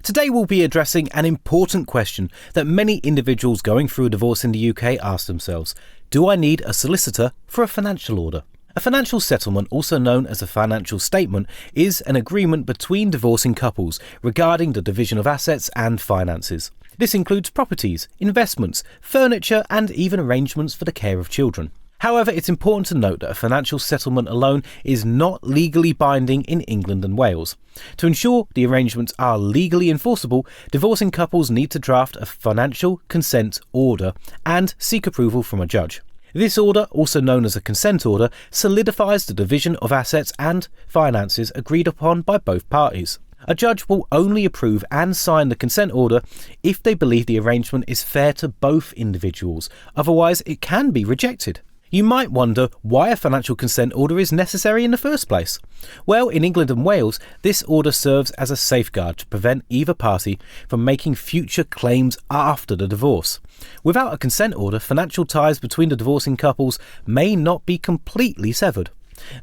Today we'll be addressing an important question that many individuals going through a divorce in the UK ask themselves. Do I need a solicitor for a financial order? A financial settlement, also known as a financial statement, is an agreement between divorcing couples regarding the division of assets and finances. This includes properties, investments, furniture, and even arrangements for the care of children. However, it's important to note that a financial settlement alone is not legally binding in England and Wales. To ensure the arrangements are legally enforceable, divorcing couples need to draft a financial consent order and seek approval from a judge. This order, also known as a consent order, solidifies the division of assets and finances agreed upon by both parties. A judge will only approve and sign the consent order if they believe the arrangement is fair to both individuals, otherwise it can be rejected. You might wonder why a financial consent order is necessary in the first place. Well, in England and Wales, this order serves as a safeguard to prevent either party from making future claims after the divorce. Without a consent order, financial ties between the divorcing couples may not be completely severed.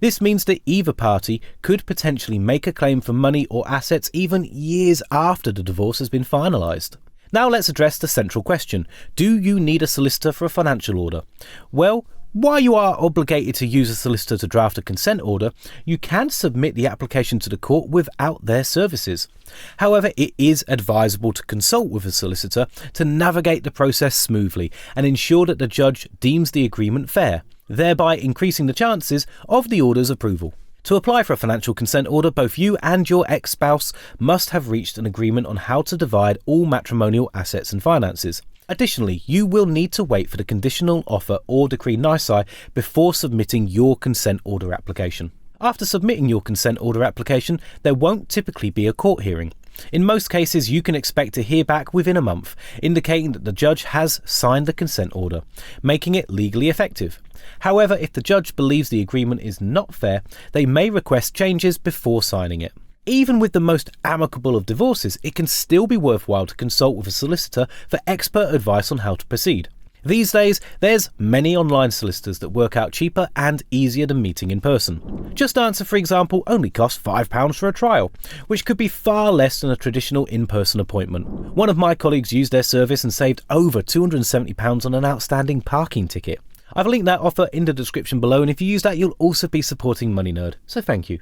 This means that either party could potentially make a claim for money or assets even years after the divorce has been finalised. Now let's address the central question. Do you need a solicitor for a financial order? Well, while you are obligated to use a solicitor to draft a consent order, you can submit the application to the court without their services. However, it is advisable to consult with a solicitor to navigate the process smoothly and ensure that the judge deems the agreement fair, thereby increasing the chances of the order's approval. To apply for a financial consent order, both you and your ex-spouse must have reached an agreement on how to divide all matrimonial assets and finances. Additionally, you will need to wait for the conditional offer or decree nisi before submitting your consent order application. After submitting your consent order application, there won't typically be a court hearing. In most cases, you can expect to hear back within a month, indicating that the judge has signed the consent order, making it legally effective. However, if the judge believes the agreement is not fair, they may request changes before signing it. Even with the most amicable of divorces, it can still be worthwhile to consult with a solicitor for expert advice on how to proceed. These days, there's many online solicitors that work out cheaper and easier than meeting in person. JustAnswer, for example, only costs £5 for a trial, which could be far less than a traditional in-person appointment. One of my colleagues used their service and saved over £270 on an outstanding parking ticket. I've linked that offer in the description below, and if you use that, you'll also be supporting Money Nerd, so thank you.